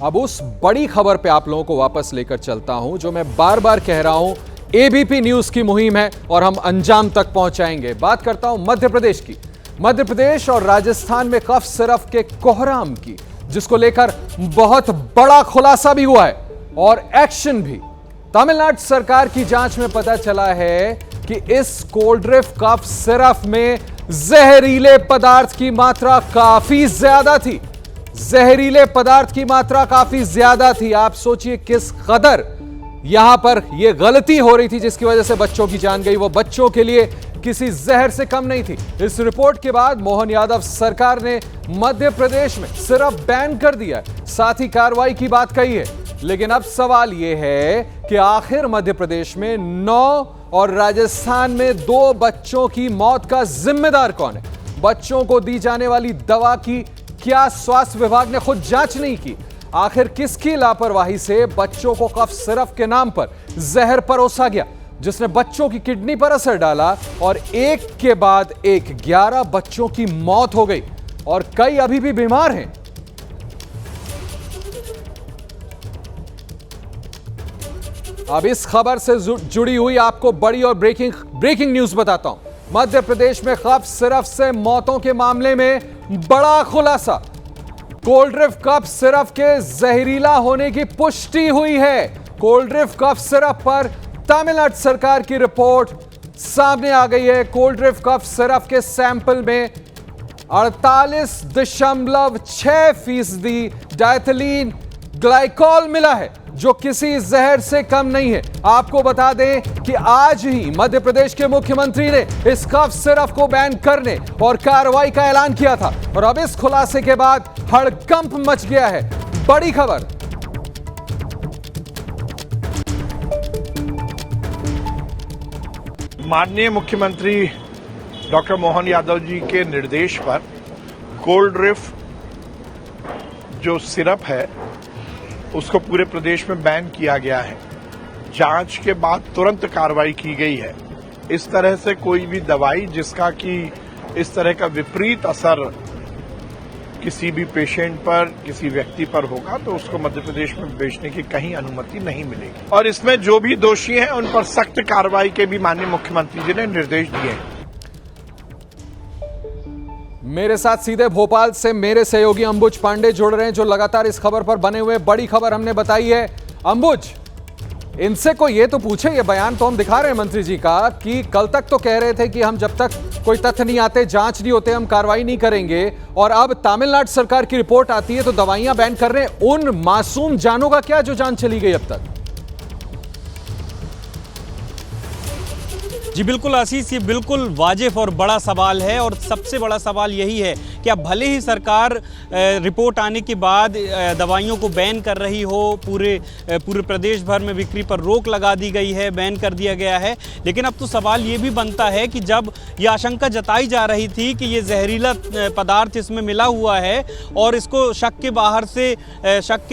अब उस बड़ी खबर पे आप लोगों को वापस लेकर चलता हूं जो मैं बार बार कह रहा हूं, एबीपी न्यूज की मुहिम है और हम अंजाम तक पहुंचाएंगे। बात करता हूं मध्य प्रदेश की। मध्य प्रदेश और राजस्थान में कफ सिरफ के कोहराम की, जिसको लेकर बहुत बड़ा खुलासा भी हुआ है और एक्शन भी। तमिलनाडु सरकार की जांच में पता चला है कि इस कोल्ड ड्रिंक कफ सिरफ में जहरीले पदार्थ की मात्रा काफी ज्यादा थी। जहरीले पदार्थ की मात्रा काफी ज्यादा थी। आप सोचिए किस कदर यहां पर यह गलती हो रही थी जिसकी वजह से बच्चों की जान गई। वो बच्चों के लिए किसी जहर से कम नहीं थी। इस रिपोर्ट के बाद मोहन यादव सरकार ने मध्य प्रदेश में सिर्फ बैन कर दिया है, साथ ही कार्रवाई की बात कही है। लेकिन अब सवाल यह है कि आखिर मध्य प्रदेश में 9 और राजस्थान में 2 बच्चों की मौत का जिम्मेदार कौन है? बच्चों को दी जाने वाली दवा की क्या स्वास्थ्य विभाग ने खुद जांच नहीं की? आखिर किसकी लापरवाही से बच्चों को कफ सिरफ के नाम पर जहर परोसा गया, जिसने बच्चों की किडनी पर असर डाला और एक के बाद एक 11 बच्चों की मौत हो गई और कई अभी भी बीमार हैं। अब इस खबर से जुड़ी हुई आपको बड़ी और ब्रेकिंग न्यूज बताता हूं। मध्य प्रदेश में कफ सिरफ से मौतों के मामले में बड़ा खुलासा। कोल्ड ड्रिंक कफ सिरफ के जहरीला होने की पुष्टि हुई है। कोल्ड ड्रिंक कफ सिरप पर तमिलनाडु सरकार की रिपोर्ट सामने आ गई है। कोल्ड ड्रिंक कफ सिरप के सैंपल में 48.6% डायथिलीन ग्लाइकॉल मिला है, जो किसी जहर से कम नहीं है। आपको बता दें कि आज ही मध्य प्रदेश के मुख्यमंत्री ने इस कफ सिरप को बैन करने और कार्रवाई का ऐलान किया था और अब इस खुलासे के बाद हड़कंप मच गया है। बड़ी खबर। माननीय मुख्यमंत्री डॉक्टर मोहन यादव जी के निर्देश पर कोल्ड ड्रिंक जो सिरप है उसको पूरे प्रदेश में बैन किया गया है। जांच के बाद तुरंत कार्रवाई की गई है। इस तरह से कोई भी दवाई जिसका कि इस तरह का विपरीत असर किसी भी पेशेंट पर, किसी व्यक्ति पर होगा तो उसको मध्य प्रदेश में बेचने की कहीं अनुमति नहीं मिलेगी और इसमें जो भी दोषी हैं उन पर सख्त कार्रवाई के भी माननीय मुख्यमंत्री जी ने निर्देश दिए हैं। मेरे साथ सीधे भोपाल से मेरे सहयोगी अंबुज पांडे जुड़ रहे हैं, जो लगातार इस खबर पर बने हुए। बड़ी खबर हमने बताई है। अंबुज, इनसे कोई ये तो पूछे, ये बयान तो हम दिखा रहे हैं मंत्री जी का कि कल तक तो कह रहे थे कि हम जब तक कोई तथ्य नहीं आते, जांच नहीं होते, हम कार्रवाई नहीं करेंगे, और अब तमिलनाडु सरकार की रिपोर्ट आती है तो दवाइयां बैन कर रहे हैं। उन मासूम जानों का क्या जो जान चली गई अब तक? जी बिल्कुल आशीष, ये बिल्कुल वाजिब और बड़ा सवाल है और सबसे बड़ा सवाल यही है कि अब भले ही सरकार रिपोर्ट आने के बाद दवाइयों को बैन कर रही हो, पूरे प्रदेश भर में बिक्री पर रोक लगा दी गई है, बैन कर दिया गया है, लेकिन अब तो सवाल ये भी बनता है कि जब ये आशंका जताई जा रही थी कि ये जहरीला पदार्थ इसमें मिला हुआ है और इसको शक के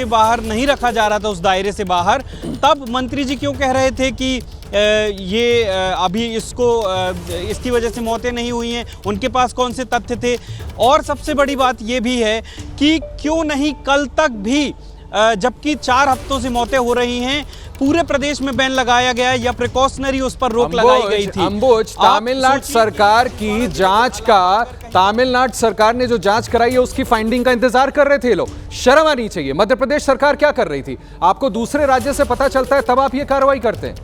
बाहर नहीं रखा जा रहा था, उस दायरे से बाहर, तब मंत्री जी क्यों कह रहे थे कि ये अभी इसकी वजह से मौतें नहीं हुई हैं? उनके पास कौन से तथ्य थे? और सबसे बड़ी बात ये भी है कि क्यों नहीं कल तक भी, जबकि 4 हफ्तों से मौतें हो रही हैं, पूरे प्रदेश में बैन लगाया गया या प्रिकॉशनरी उस पर रोक लगाई गई थी? अंबुज, तमिलनाडु सरकार की जांच का, तमिलनाडु सरकार ने जो जांच कराई है उसकी फाइंडिंग का इंतजार कर रहे थे लोग। शर्म आनी चाहिए। मध्य प्रदेश सरकार क्या कर रही थी? आपको दूसरे राज्य से पता चलता है तब आप ये कार्रवाई करते हैं।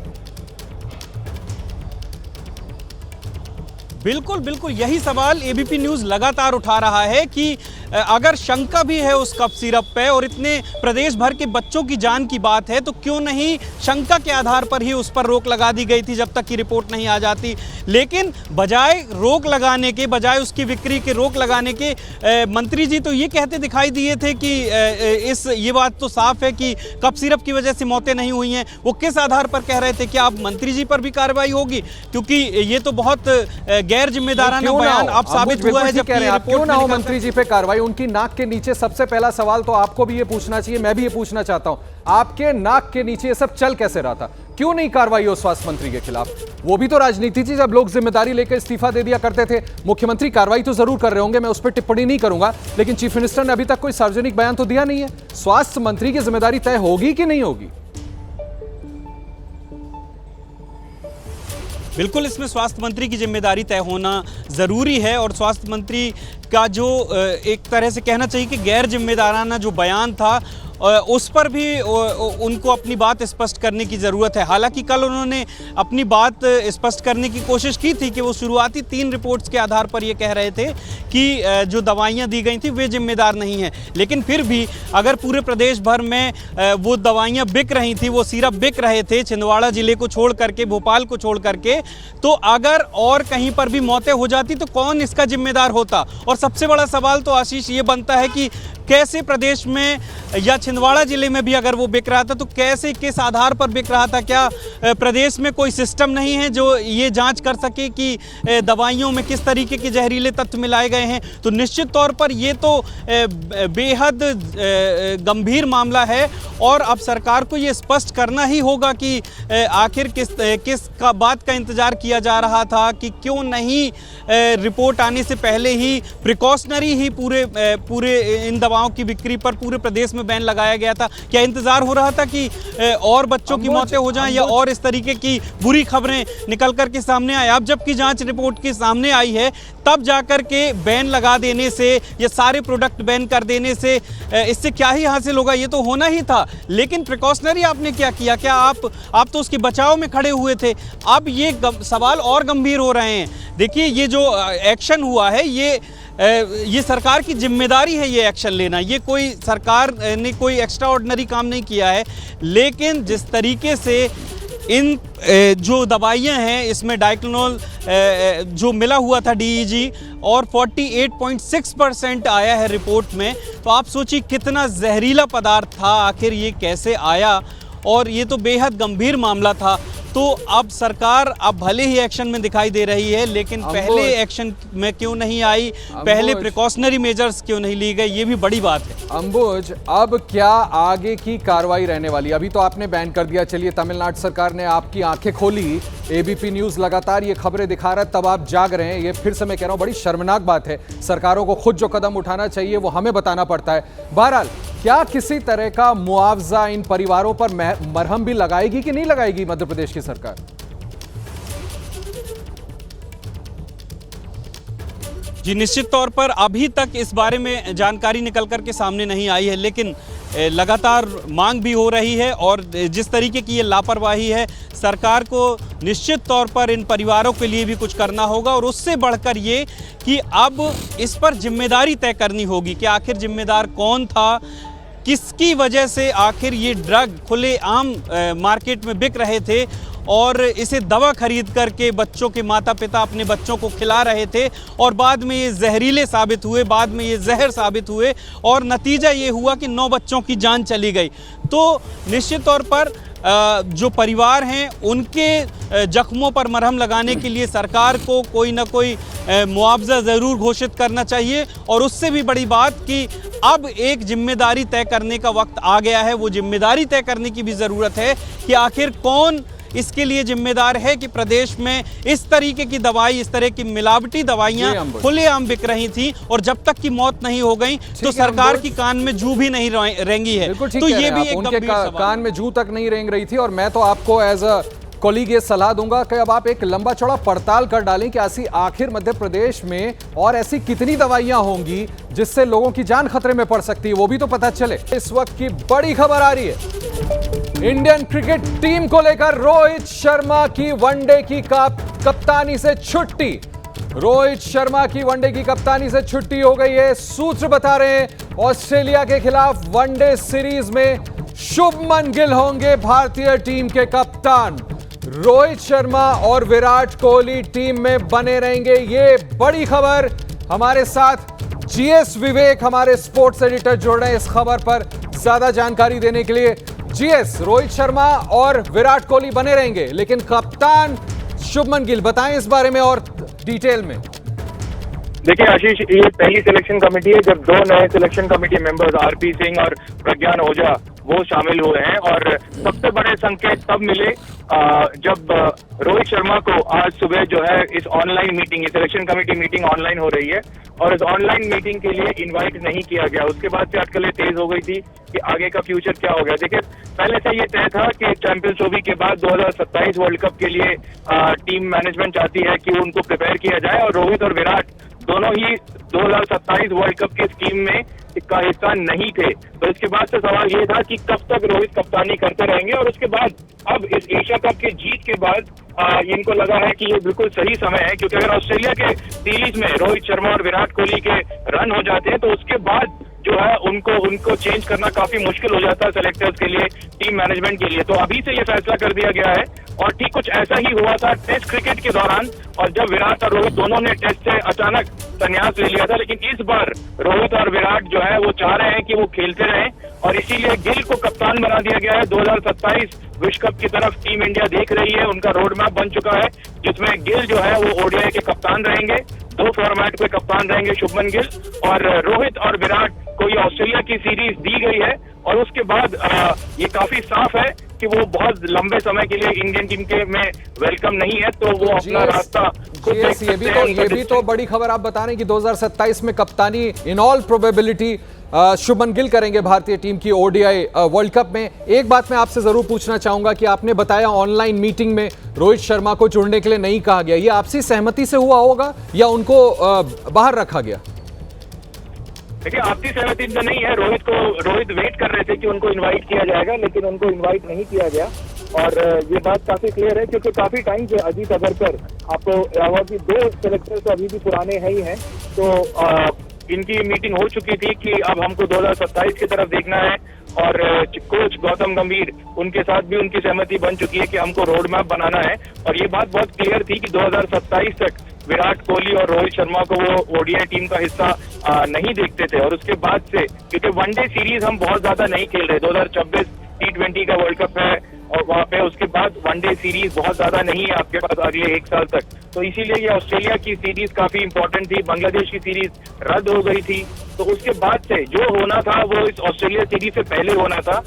बिल्कुल बिल्कुल, यही सवाल एबीपी न्यूज़ लगातार उठा रहा है कि अगर शंका भी है उस कफ सिरप पे और इतने प्रदेश भर के बच्चों की जान की बात है, तो क्यों नहीं शंका के आधार पर ही उस पर रोक लगा दी गई थी जब तक कि रिपोर्ट नहीं आ जाती। लेकिन बजाय रोक लगाने के, बजाय उसकी बिक्री के रोक लगाने के, मंत्री जी तो ये कहते दिखाई दिए थे कि ये बात तो साफ है कि कफ सिरप की वजह से मौतें नहीं हुई हैं। वो किस आधार पर कह रहे थे? क्या अब मंत्री जी पर भी कार्रवाई होगी? क्योंकि ये तो बहुत गैर जिम्मेदाराना बयान अब साबित हुआ है। जब क्यों ना हो मंत्री जी पे कार्रवाई? उनकी नाक के नीचे सबसे पहला सवाल तो आपको भी ये पूछना चाहिए, मैं भी ये पूछना चाहता हूं, आपके नाक के नीचे ये सब चल कैसे रहा था? क्यों नहीं कार्रवाई हो स्वास्थ्य मंत्री के खिलाफ? वो भी तो राजनीति थी, जब लोग जिम्मेदारी लेकर इस्तीफा दे दिया करते थे। मुख्यमंत्री कार्रवाई तो जरूर कर रहे होंगे, मैं उस पर टिप्पणी नहीं करूंगा, लेकिन चीफ मिनिस्टर ने अभी तक कोई सार्वजनिक बयान तो दिया नहीं है। स्वास्थ्य मंत्री की जिम्मेदारी तय होगी कि नहीं होगी? बिल्कुल, इसमें स्वास्थ्य मंत्री की जिम्मेदारी तय होना ज़रूरी है। और स्वास्थ्य मंत्री का जो एक तरह से कहना चाहिए कि गैर जिम्मेदाराना जो बयान था, उस पर भी उनको अपनी बात स्पष्ट करने की ज़रूरत है। हालांकि कल उन्होंने अपनी बात स्पष्ट करने की कोशिश की थी कि वो शुरुआती 3 रिपोर्ट्स के आधार पर ये कह रहे थे कि जो दवाइयाँ दी गई थी वे जिम्मेदार नहीं हैं। लेकिन फिर भी अगर पूरे प्रदेश भर में वो दवाइयाँ बिक रही थी, वो सिरप बिक रहे थे, छिंदवाड़ा ज़िले को छोड़ करके, भोपाल को छोड़ करके, तो अगर और कहीं पर भी मौतें हो जाती तो कौन इसका जिम्मेदार होता? और सबसे बड़ा सवाल तो आशीष ये बनता है कि कैसे प्रदेश में या छिंदवाड़ा जिले में भी अगर वो बिक रहा था तो कैसे, किस आधार पर बिक रहा था? क्या प्रदेश में कोई सिस्टम नहीं है जो ये जांच कर सके कि दवाइयों में किस तरीके के जहरीले तत्व मिलाए गए हैं? तो निश्चित तौर पर ये तो बेहद गंभीर मामला है और अब सरकार को ये स्पष्ट करना ही होगा कि आखिर किस का बात का इंतजार किया जा रहा था, कि क्यों नहीं रिपोर्ट आने से पहले ही प्रिकॉशनरी ही पूरे इन दवाओं की बिक्री पर पूरे प्रदेश में बैन लगाया गया था? क्या इंतजार हो रहा था कि और बच्चों की मौतें हो जाएं या और इस तरीके की बुरी खबरें निकल कर के सामने आए? अब जबकि जांच रिपोर्ट के सामने आई है, तब जाकर के बैन लगा देने से या सारे प्रोडक्ट बैन कर देने से इससे क्या ही हासिल होगा? ये तो होना ही था। लेकिन प्रिकॉशनरी आपने क्या किया? क्या आप तो उसके बचाव में खड़े हुए थे। अब ये सवाल और गंभीर हो रहे हैं। देखिए, ये जो एक्शन हुआ है, ये सरकार की जिम्मेदारी है ये एक्शन लेना। ये कोई सरकार ने कोई एक्स्ट्रा ऑर्डिनरी काम नहीं किया है। लेकिन जिस तरीके से इन जो दवाइयां हैं, इसमें डाइक्लोनॉल जो मिला हुआ था DEG और 48.6% आया है रिपोर्ट में, तो आप सोचिए कितना जहरीला पदार्थ था, आखिर ये कैसे आया? और ये तो बेहद गंभीर मामला था। तो अब सरकार अब भले ही एक्शन में दिखाई दे रही है, लेकिन पहले एक्शन में क्यों नहीं आई, पहले प्रिकॉशनरी मेजर्स क्यों नहीं ली गई, ये भी बड़ी बात है। अंबुज, अब क्या आगे की कार्रवाई रहने वाली? अभी तो आपने बैन कर दिया, चलिए तमिलनाडु सरकार ने आपकी आंखें खोली, ABP न्यूज लगातार ये खबरें दिखा रहा है, तब आप जाग रहे हैं। ये फिर से मैं कह रहा हूं, बड़ी शर्मनाक बात है। सरकारों को खुद जो कदम उठाना चाहिए वो हमें बताना पड़ता है। बहरहाल, क्या किसी तरह का मुआवजा इन परिवारों पर मरहम भी लगाएगी कि नहीं लगाएगी मध्य प्रदेश की सरकार? जी, निश्चित तौर पर अभी तक इस बारे में जानकारी निकल कर के सामने नहीं आई है, लेकिन लगातार मांग भी हो रही है। और जिस तरीके की ये लापरवाही है, सरकार को निश्चित तौर पर इन परिवारों के लिए भी कुछ करना होगा। और उससे बढ़कर ये कि अब इस पर जिम्मेदारी तय करनी होगी कि आखिर जिम्मेदार कौन था, किसकी वजह से आखिर ये ड्रग खुलेआम मार्केट में बिक रहे थे और इसे दवा खरीद करके बच्चों के माता पिता अपने बच्चों को खिला रहे थे और बाद में ये जहरीले साबित हुए, बाद में ये जहर साबित हुए और नतीजा ये हुआ कि 9 बच्चों की जान चली गई। तो निश्चित तौर पर जो परिवार हैं उनके जख्मों पर मरहम लगाने के लिए सरकार को कोई ना कोई मुआवजा ज़रूर घोषित करना चाहिए। और उससे भी बड़ी बात कि अब एक जिम्मेदारी तय करने का वक्त आ गया है। वो जिम्मेदारी तय करने की भी ज़रूरत है कि आखिर कौन इसके लिए जिम्मेदार है कि प्रदेश में इस तरीके की दवाई, इस तरह की मिलावटी दवाइयां खुलेआम बिक रही थी और जब तक की मौत नहीं हो गई तो सरकार की कान में जू भी नहीं रेंगी है। तो ये भी एक उनके कान में जू तक नहीं रेंग रही थी। और मैं तो आपको एज अ कॉलीग ये सलाह दूंगा कि अब आप एक लंबा चौड़ा पड़ताल कर डालें कि ऐसी आखिर मध्य प्रदेश में और ऐसी कितनी दवाइयां होंगी जिससे लोगों की जान खतरे में पड़ सकती है, वो भी तो पता चले। इस वक्त की बड़ी खबर आ रही है इंडियन क्रिकेट टीम को लेकर। रोहित शर्मा की वनडे की कप्तानी से छुट्टी। रोहित शर्मा की वनडे की कप्तानी से छुट्टी हो गई है। सूत्र बता रहे हैं ऑस्ट्रेलिया के खिलाफ वनडे सीरीज में शुभमन गिल होंगे भारतीय टीम के कप्तान। रोहित शर्मा और विराट कोहली टीम में बने रहेंगे। ये बड़ी खबर। हमारे साथ GS विवेक हमारे स्पोर्ट्स एडिटर जुड़ रहे हैं इस खबर पर ज्यादा जानकारी देने के लिए। GS, रोहित शर्मा और विराट कोहली बने रहेंगे लेकिन कप्तान शुभमन गिल, बताएं इस बारे में और डिटेल में। देखिए आशीष, ये पहली सिलेक्शन कमेटी है जब 2 नए selection committee members RP Singh और प्रज्ञान ओझा वो शामिल हुए हैं। और सबसे बड़े संकेत तब मिले जब रोहित शर्मा को आज सुबह जो है इस online meeting, selection committee meeting online हो रही है और इस ऑनलाइन मीटिंग के लिए इनवाइट नहीं किया गया। उसके बाद से अटकलें तेज हो गई थी कि आगे का फ्यूचर क्या हो गया। देखिए, पहले से ये तय था कि चैंपियंस ट्रॉफी के बाद 2027 वर्ल्ड कप के लिए टीम मैनेजमेंट चाहती है कि उनको प्रिपेयर किया जाए और रोहित और विराट दोनों ही 2027 वर्ल्ड कप की स्कीम में का हिस्सा नहीं थे। तो इसके बाद से सवाल ये था कि कब तक रोहित कप्तानी करते रहेंगे। और उसके बाद अब इस एशिया कप के जीत के बाद इनको लगा है कि ये बिल्कुल सही समय है, क्योंकि अगर ऑस्ट्रेलिया के सीरीज में रोहित शर्मा और विराट कोहली के रन हो जाते हैं तो उसके बाद जो है उनको चेंज करना काफी मुश्किल हो जाता है सेलेक्टर्स के लिए, टीम मैनेजमेंट के लिए। तो अभी से ये फैसला कर दिया गया है और ठीक कुछ ऐसा ही हुआ था टेस्ट क्रिकेट के दौरान, और जब विराट और रोहित दोनों ने टेस्ट से अचानक संन्यास ले लिया था। लेकिन इस बार रोहित और विराट जो है वो चाह रहे हैं कि वो खेलते रहें और इसीलिए गिल को कप्तान बना दिया गया है। 2027 विश्व कप की तरफ टीम इंडिया देख रही है, उनका रोड मैप बन चुका है जिसमें गिल जो है वो ओडीआई के कप्तान रहेंगे। 2 फॉर्मेट पे कप्तान रहेंगे शुभमन गिल, और रोहित और विराट को ये ऑस्ट्रेलिया की सीरीज दी गई है और उसके बाद ये काफी साफ है कि वो बहुत लंबे समय के लिए इंडियन टीम के में वेलकम नहीं है, तो वो अपना रास्ता खुद देख सकते हैं। ये भी तो बड़ी खबर आप बता रहे हैं कि 2027 में कप्तानी in all probability Shubman Gill करेंगे भारतीय टीम की ओडीआई वर्ल्ड कप में। एक बात मैं आपसे जरूर पूछना चाहूंगा कि आपने बताया ऑनलाइन मीटिंग में रोहित शर्मा को जुड़ने के लिए नहीं कहा गया, ये आपसी सहमति से हुआ होगा या उनको बाहर रखा गया? देखिए, आपसी सहमति तो नहीं है। रोहित वेट कर रहे थे कि उनको इनवाइट किया जाएगा, लेकिन उनको इनवाइट नहीं किया गया। और ये बात काफी क्लियर है क्योंकि काफी टाइम से अजीत अगरकर आपको याद कि 2 सेलेक्टर्स तो अभी भी पुराने हैं ही हैं, तो इनकी मीटिंग हो चुकी थी कि अब हमको 2027 की तरफ देखना है। और कोच गौतम गंभीर, उनके साथ भी उनकी सहमति बन चुकी है कि हमको रोड मैप बनाना है। और ये बात बहुत क्लियर थी कि 2027 तक विराट कोहली और रोहित शर्मा को वो ओडीआई टीम का हिस्सा नहीं देखते थे। और उसके बाद से, क्योंकि वनडे सीरीज हम बहुत ज्यादा नहीं खेल रहे, 2026 T20 का वर्ल्ड कप है और वहाँ पे उसके बाद वनडे सीरीज बहुत ज्यादा नहीं है आपके पास अगले 1 साल तक। तो इसीलिए ये ऑस्ट्रेलिया की सीरीज काफी इंपॉर्टेंट थी, बांग्लादेश की सीरीज रद्द हो गई थी। तो उसके बाद से जो होना था वो इस ऑस्ट्रेलिया सीरीज से पहले होना था,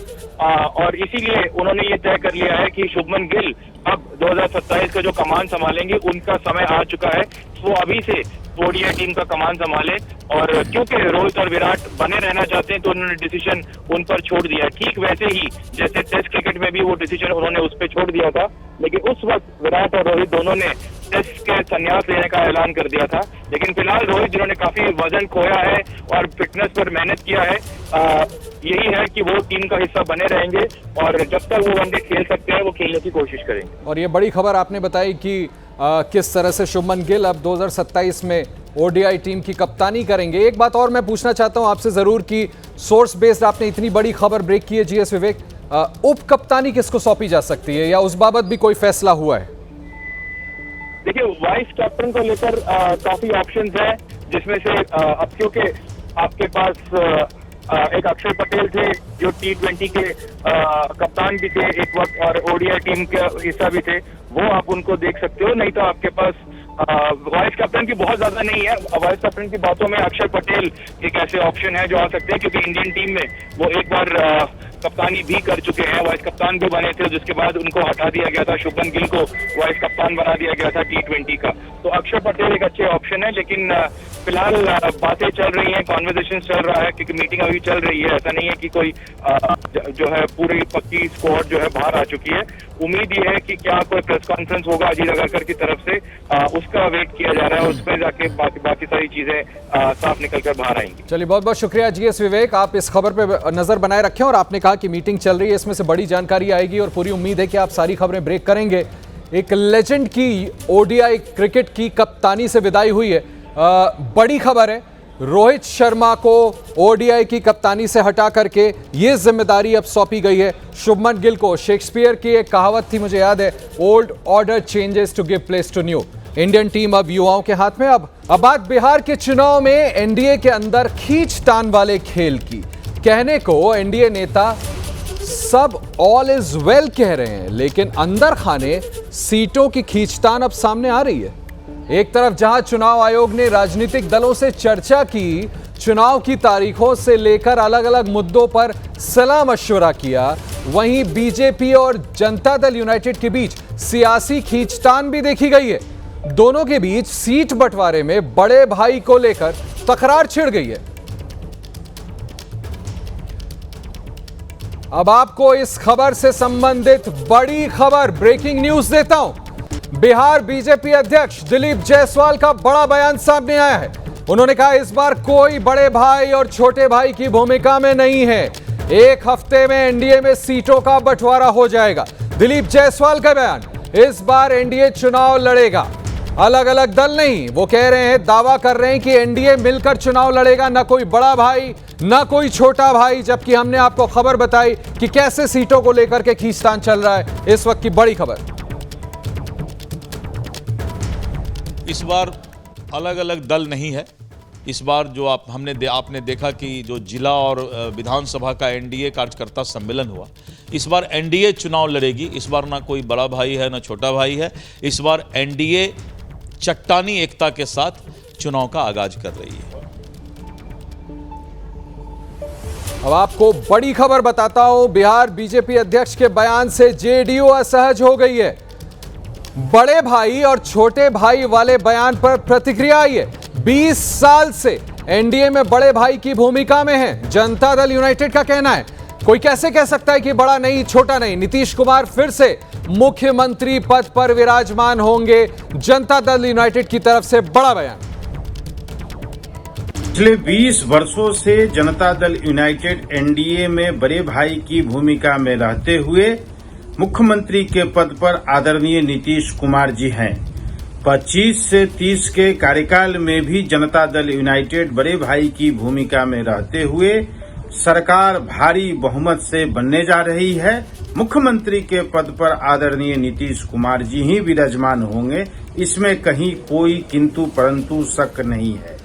और इसीलिए उन्होंने ये तय कर लिया है कि शुभमन गिल अब 2027 का जो कमान संभालेंगे, उनका समय आ चुका है, वो अभी से ओडीआई टीम का कमान संभाले। और क्योंकि रोहित और विराट बने रहना चाहते हैं तो उन्होंने डिसीजन उन पर छोड़ दिया। ठीक वैसे ही जैसे टेस्ट क्रिकेट में भी वो डिसीजन उन्होंने उस पर छोड़ दिया था, लेकिन उस वक्त विराट और रोहित दोनों ने टेस्ट के संन्यास लेने का ऐलान कर दिया था। लेकिन फिलहाल रोहित, जिन्होंने काफी वजन खोया है और फिटनेस पर मेहनत किया है, यही है कि वो टीम का हिस्सा बने रहेंगे और जब तक वो वनडे खेल सकते हैं वो खेलने की कोशिश करेंगे। और ये बड़ी खबर आपने बताई कि किस तरह से शुभमन गिल अब 2027 में ओडीआई टीम की कप्तानी करेंगे। एक बात और मैं पूछना चाहता हूं आपसे जरूर कि सोर्स बेस्ड आपने इतनी बड़ी खबर ब्रेक की है जीएस विवेक, उप कप्तानी किसको सौंपी जा सकती है या उस बाबत भी कोई फैसला हुआ है? देखिए, वाइस कैप्टन को लेकर काफी ऑप्शंस है, जिसमें से अब क्योंकि आपके पास एक अक्षर पटेल थे जो T20 के कप्तान भी थे एक वक्त और ओडीआई टीम का हिस्सा भी थे, वो आप उनको देख सकते हो। नहीं तो आपके पास वाइस कैप्टन की बहुत ज्यादा नहीं है। वाइस कैप्टन की बातों में अक्षर पटेल एक ऐसे ऑप्शन है जो आ सकते हैं, क्योंकि इंडियन टीम में वो एक बार कप्तानी भी कर चुके हैं, वाइस कप्तान भी बने थे, जिसके बाद उनको हटा दिया गया था। शुभमन गिल को वाइस कप्तान बना दिया गया था T20 का। तो अक्षर पटेल एक अच्छे ऑप्शन है, लेकिन फिलहाल बातें चल रही हैं, कॉन्वर्सेशन चल रहा है, क्योंकि मीटिंग अभी चल रही है। ऐसा नहीं है कि कोई जो है पूरी पक्की स्क्वाड जो है बाहर आ चुकी है। उम्मीद ये है कि क्या कोई प्रेस कॉन्फ्रेंस होगा अजीत अगरकर की तरफ से, उसका वेट किया जा रहा है। उसमें जाके बाकी सारी चीजें साफ निकल कर बाहर आएंगी। चलिए, बहुत बहुत शुक्रिया जीएस विवेक, आप इस खबर पे नजर बनाए रखें। और आपने कहा कि मीटिंग चल रही है, इसमें से बड़ी जानकारी आएगी और पूरी उम्मीद है कि आप सारी खबरें ब्रेक करेंगे। एक लेजेंड की ओडीआई क्रिकेट की कप्तानी से विदाई हुई है। बड़ी खबर है, रोहित शर्मा को ओडीआई की कप्तानी से हटा करके ये जिम्मेदारी अब सौंपी गई है शुभमन गिल को। शेक्सपियर की एक कहावत थी, मुझे याद है, old order changes to give place to new. Indian team अब युवाओं के हाथ में। अब बात बिहार के चुनाव में एनडीए के अंदर खींचतान वाले खेल की। कहने को एनडीए नेता सब ऑल इज वेल कह रहे हैं, लेकिन अंदर खाने सीटों की खींचतान अब सामने आ रही है। एक तरफ जहां चुनाव आयोग ने राजनीतिक दलों से चर्चा की चुनाव की तारीखों से लेकर अलग अलग मुद्दों पर सलाह मशवरा किया, वहीं बीजेपी और जनता दल यूनाइटेड के बीच सियासी खींचतान भी देखी गई है। दोनों के बीच सीट बंटवारे में बड़े भाई को लेकर तकरार छिड़ गई है। अब आपको इस खबर से संबंधित बड़ी खबर, ब्रेकिंग न्यूज देता हूं। बिहार बीजेपी अध्यक्ष दिलीप जायसवाल का बड़ा बयान सामने आया है। उन्होंने कहा इस बार कोई बड़े भाई और छोटे भाई की भूमिका में नहीं है, एक हफ्ते में एनडीए में सीटों का बंटवारा हो जाएगा। दिलीप जायसवाल का बयान, इस बार एनडीए चुनाव लड़ेगा, अलग अलग दल नहीं। वो कह रहे हैं, दावा कर रहे हैं कि एनडीए मिलकर चुनाव लड़ेगा, ना कोई बड़ा भाई ना कोई छोटा भाई। जबकि हमने आपको खबर बताई कि कैसे सीटों को लेकर के खींचतान चल रहा है। इस वक्त की बड़ी खबर, इस बार अलग अलग दल नहीं है। इस बार जो आपने देखा कि जो जिला और विधानसभा का एनडीए कार्यकर्ता सम्मेलन हुआ, इस बार एनडीए चुनाव लड़ेगी। इस बार ना कोई बड़ा भाई है ना छोटा भाई है। इस बार एनडीए चट्टानी एकता के साथ चुनाव का आगाज कर रही है। अब आपको बड़ी खबर बताता हूं। बिहार बीजेपी अध्यक्ष के बयान से जेडीयू असहज हो गई है। बड़े भाई और छोटे भाई वाले बयान पर प्रतिक्रिया आई है। 20 साल से एनडीए में बड़े भाई की भूमिका में है जनता दल यूनाइटेड का कहना है। कोई कैसे कह सकता है कि बड़ा नहीं छोटा नहीं। नीतीश कुमार फिर से मुख्यमंत्री पद पर विराजमान होंगे, जनता दल यूनाइटेड की तरफ से बड़ा बयान। पिछले 20 वर्षों से जनता दल यूनाइटेड एनडीए में बड़े भाई की भूमिका में रहते हुए मुख्यमंत्री के पद पर आदरणीय नीतीश कुमार जी हैं। 25 से 30 के कार्यकाल में भी जनता दल यूनाइटेड बड़े भाई की भूमिका में रहते हुए सरकार भारी बहुमत से बनने जा रही है। मुख्यमंत्री के पद पर आदरणीय नीतीश कुमार जी ही विराजमान होंगे, इसमें कहीं कोई किंतु परंतु शक नहीं है।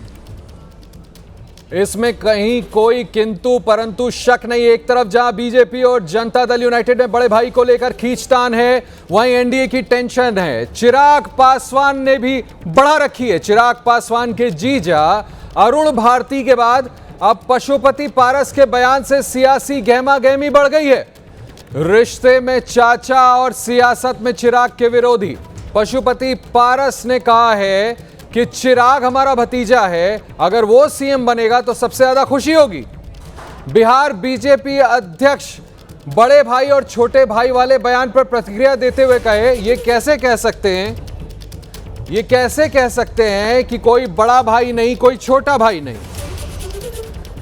इसमें कहीं कोई किंतु परंतु शक नहीं। एक तरफ जहां बीजेपी और जनता दल यूनाइटेड में बड़े भाई को लेकर खींचतान है, वहीं एनडीए की टेंशन है। चिराग पासवान ने भी बढ़ा रखी है। चिराग पासवान के जीजा अरुण भारती के बाद अब पशुपति पारस के बयान से सियासी गहमागहमी बढ़ गई है। रिश्ते में चाचा और सियासत में चिराग के विरोधी पशुपति पारस ने कहा है कि चिराग हमारा भतीजा है, अगर वो सीएम बनेगा तो सबसे ज्यादा खुशी होगी। बिहार बीजेपी अध्यक्ष बड़े भाई और छोटे भाई वाले बयान पर प्रतिक्रिया देते हुए कहे, ये कैसे कह सकते हैं कि कोई बड़ा भाई नहीं कोई छोटा भाई नहीं।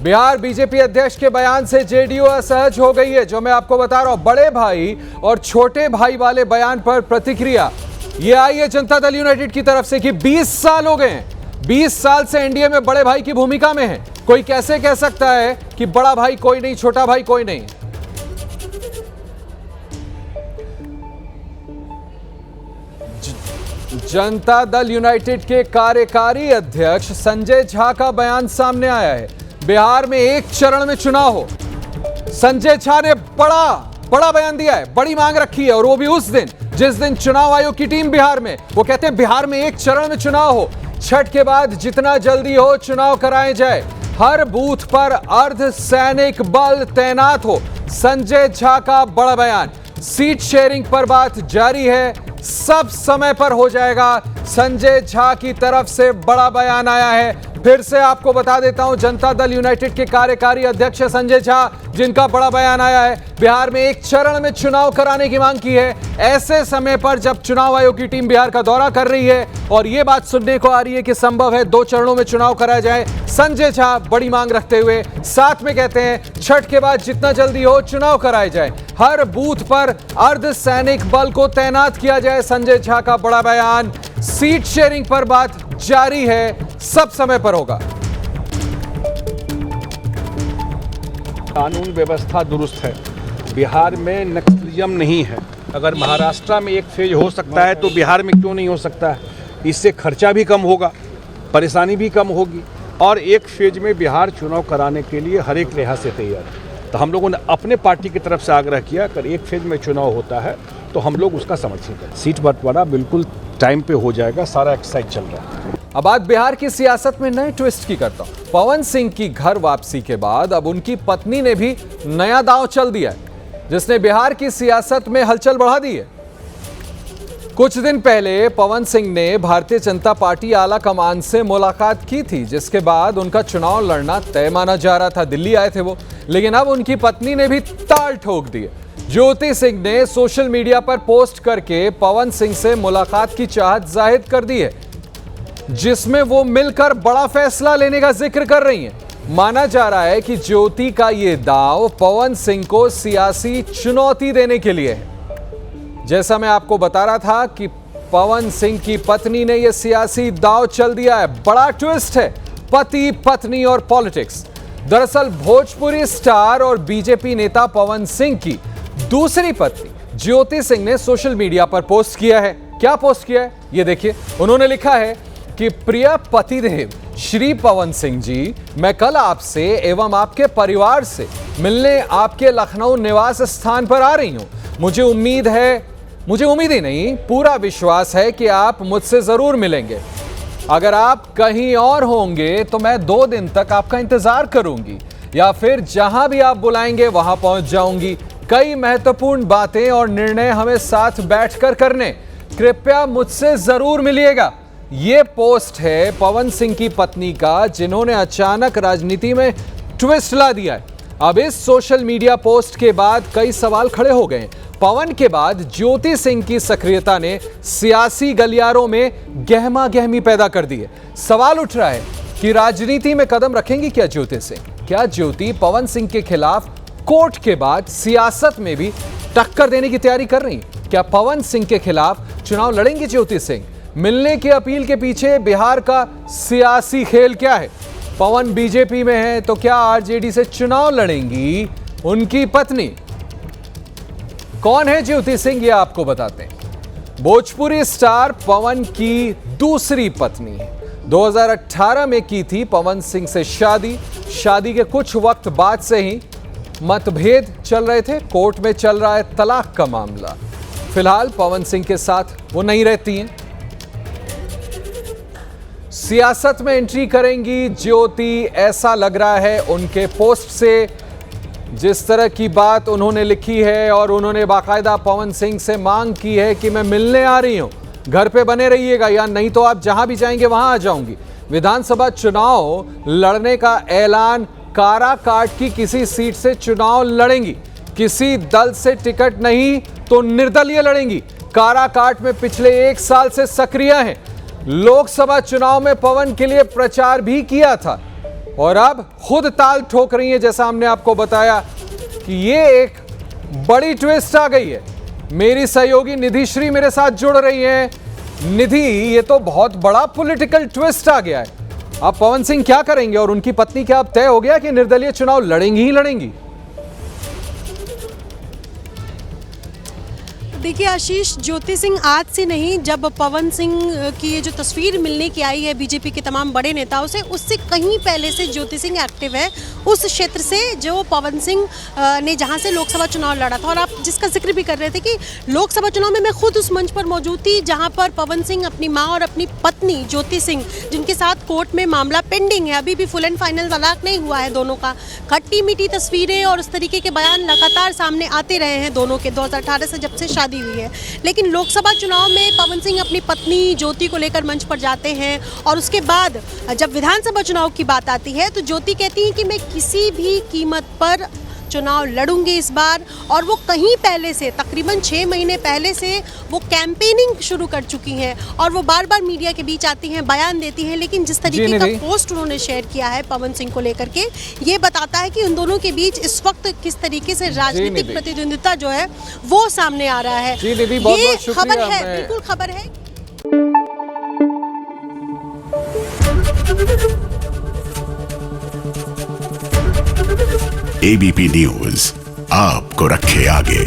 बिहार बीजेपी अध्यक्ष के बयान से जेडीयू असहज हो गई है। जो मैं आपको बता रहा हूं, बड़े भाई और छोटे भाई वाले बयान पर प्रतिक्रिया ये आई है जनता दल यूनाइटेड की तरफ से कि 20 साल हो गए हैं, 20 साल से एनडीए में बड़े भाई की भूमिका में है। कोई कैसे कह सकता है कि बड़ा भाई कोई नहीं छोटा भाई कोई नहीं। जनता दल यूनाइटेड के कार्यकारी अध्यक्ष संजय झा का बयान सामने आया है। बिहार में एक चरण में चुनाव हो, संजय झा ने बड़ा बयान दिया है, बड़ी मांग रखी है। और वो भी उस दिन जिस दिन चुनाव आयोग की टीम बिहार में, वो कहते हैं बिहार में एक चरण में चुनाव हो, छठ के बाद जितना जल्दी हो चुनाव कराए जाए, हर बूथ पर अर्धसैनिक बल तैनात हो। संजय झा का बड़ा बयान। सीट शेयरिंग पर बात जारी है, सब समय पर हो जाएगा। संजय झा की तरफ से बड़ा बयान आया है। फिर से आपको बता देता हूं, जनता दल यूनाइटेड के कार्यकारी अध्यक्ष संजय झा, जिनका बड़ा बयान आया है। बिहार में एक चरण में चुनाव कराने की मांग की है, ऐसे समय पर जब चुनाव आयोग की टीम बिहार का दौरा कर रही है और यह बात सुनने को आ रही है कि संभव है 2 चरणों में चुनाव कराया जाए। संजय झा बड़ी मांग रखते हुए साथ में कहते हैं छठ के बाद जितना जल्दी हो चुनाव कराए जाए, हर बूथ पर अर्धसैनिक बल को तैनात किया जाए। संजय झा का बड़ा बयान। सीट शेयरिंग पर बात जारी है, सब समय पर होगा। कानून व्यवस्था दुरुस्त है, बिहार में नक्सलिज्म नहीं है। अगर महाराष्ट्र में एक फेज हो सकता है तो बिहार में क्यों नहीं हो सकता है? इससे खर्चा भी कम होगा, परेशानी भी कम होगी और एक फेज में बिहार चुनाव कराने के लिए हर एक लिहाज से तैयार है। तो हम लोगों ने अपने पार्टी की तरफ से आग्रह किया, अगर एक फेज में चुनाव होता है तो हम लोग उसका समर्थन करें। सीट बंटवारा बिल्कुल टाइम पे हो जाएगा, सारा एक्सरसाइज चल रहा है। अब बात बिहार की सियासत में नए ट्विस्ट की करता हूं। पवन सिंह की घर वापसी के बाद अब उनकी पत्नी ने भी नया दांव चल दिया है, जिसने बिहार की सियासत में हलचल बढ़ा दी है। कुछ दिन पहले पवन सिंह ने भारतीय जनता पार्टी आला कमान से मुलाकात की थी, जिसके बाद उनका चुनाव लड़ना तय माना जा रहा था। दिल्ली आए थे वो, लेकिन अब उनकी पत्नी ने भी ताल ठोक दी है। ज्योति सिंह ने सोशल मीडिया पर पोस्ट करके पवन सिंह से मुलाकात की चाहत जाहिर कर दी है, जिसमें वो मिलकर बड़ा फैसला लेने का जिक्र कर रही हैं। माना जा रहा है कि ज्योति का ये दांव पवन सिंह को सियासी चुनौती देने के लिए है। जैसा मैं आपको बता रहा था कि पवन सिंह की पत्नी ने यह सियासी दांव चल दिया है। बड़ा ट्विस्ट है पति, पत्नी और पॉलिटिक्स। दरअसल भोजपुरी स्टार और बीजेपी नेता पवन सिंह की दूसरी पत्नी ज्योति सिंह ने सोशल मीडिया पर पोस्ट किया है। क्या पोस्ट किया है ये देखिए। उन्होंने लिखा है कि प्रिय पतिदेव श्री पवन सिंह जी, मैं कल आपसे एवं आपके परिवार से मिलने आपके लखनऊ निवास स्थान पर आ रही हूं। मुझे उम्मीद ही नहीं, पूरा विश्वास है कि आप मुझसे जरूर मिलेंगे। अगर आप कहीं और होंगे तो मैं 2 दिन तक आपका इंतजार करूंगी, या फिर जहां भी आप बुलाएंगे वहां पहुंच जाऊंगी। कई महत्वपूर्ण बातें और निर्णय हमें साथ बैठकर करने, कृपया मुझसे जरूर मिलिएगा। ये पोस्ट है पवन सिंह की पत्नी का, जिन्होंने अचानक राजनीति में ट्विस्ट ला दिया है। अब इस सोशल मीडिया पोस्ट के बाद कई सवाल खड़े हो गए। पवन के बाद ज्योति सिंह की सक्रियता ने सियासी गलियारों में गहमा गहमी पैदा कर दी है। सवाल उठ रहा है कि राजनीति में कदम रखेंगी क्या ज्योति सिंह? क्या ज्योति पवन सिंह के खिलाफ कोर्ट के बाद सियासत में भी टक्कर देने की तैयारी कर रही हैं? क्या पवन सिंह के खिलाफ चुनाव लड़ेंगी ज्योति सिंह? मिलने की अपील के पीछे बिहार का सियासी खेल क्या है? पवन बीजेपी में है तो क्या आरजेडी से चुनाव लड़ेंगी उनकी पत्नी? कौन है ज्योति सिंह, ये आपको बताते हैं। भोजपुरी स्टार पवन की दूसरी पत्नी है। 2018 में की थी पवन सिंह से शादी के कुछ वक्त बाद से ही मतभेद चल रहे थे। कोर्ट में चल रहा है तलाक का मामला। फिलहाल पवन सिंह के साथ वो नहीं रहती हैं। सियासत में एंट्री करेंगी ज्योति, ऐसा लग रहा है उनके पोस्ट से। जिस तरह की बात उन्होंने लिखी है और उन्होंने बाकायदा पवन सिंह से मांग की है कि मैं मिलने आ रही हूं, घर पे बने रहिएगा या नहीं तो आप जहां भी जाएंगे वहां आ जाऊंगी। विधानसभा चुनाव लड़ने का ऐलान, काराकाट की किसी सीट से चुनाव लड़ेंगी, किसी दल से टिकट नहीं तो निर्दलीय लड़ेंगी। काराकाट में पिछले 1 साल से सक्रिय हैं। लोकसभा चुनाव में पवन के लिए प्रचार भी किया था और अब खुद ताल ठोक रही है। जैसा हमने आपको बताया कि ये एक बड़ी ट्विस्ट आ गई है। मेरी सहयोगी निधि श्री मेरे साथ जुड़ रही हैं। निधि, ये तो बहुत बड़ा पॉलिटिकल ट्विस्ट आ गया है। अब पवन सिंह क्या करेंगे और उनकी पत्नी, क्या अब तय हो गया कि निर्दलीय चुनाव लड़ेंगी ही लड़ेंगी? देखिए आशीष, ज्योति सिंह आज से नहीं, जब पवन सिंह की ये जो तस्वीर मिलने की आई है बीजेपी के तमाम बड़े नेताओं से, उससे कहीं पहले से ज्योति सिंह एक्टिव है उस क्षेत्र से जो पवन सिंह ने जहां से लोकसभा चुनाव लड़ा था। और आप जिसका जिक्र भी कर रहे थे कि लोकसभा चुनाव में मैं खुद उस मंच पर मौजूद थी जहां पर पवन सिंह अपनी मां और अपनी पत्नी ज्योति सिंह, जिनके साथ कोर्ट में मामला पेंडिंग है, अभी भी फुल एंड फाइनल तलाक नहीं हुआ है दोनों का, खट्टी मीठी तस्वीरें और उस तरीके के बयान लगातार सामने आते रहे हैं दोनों के 2018 से जब से शादी हुई है। लेकिन लोकसभा चुनाव में पवन सिंह अपनी पत्नी ज्योति को लेकर मंच पर जाते हैं और उसके बाद जब विधानसभा चुनाव की बात आती है तो ज्योति कहती हैं कि मैं किसी भी कीमत पर चुनाव लड़ूंगी इस बार। और वो कहीं पहले से, तकरीबन 6 महीने पहले से वो कैंपेनिंग शुरू कर चुकी हैं और वो बार बार मीडिया के बीच आती हैं, बयान देती हैं। लेकिन जिस तरीके का पोस्ट उन्होंने शेयर किया है पवन सिंह को लेकर के, ये बताता है कि उन दोनों के बीच इस वक्त किस तरीके से राजनीतिक प्रतिद्वंदिता जो है वो सामने आ रहा है। ये खबर है, बिल्कुल खबर है। एबीपी न्यूज आपको रखे आगे।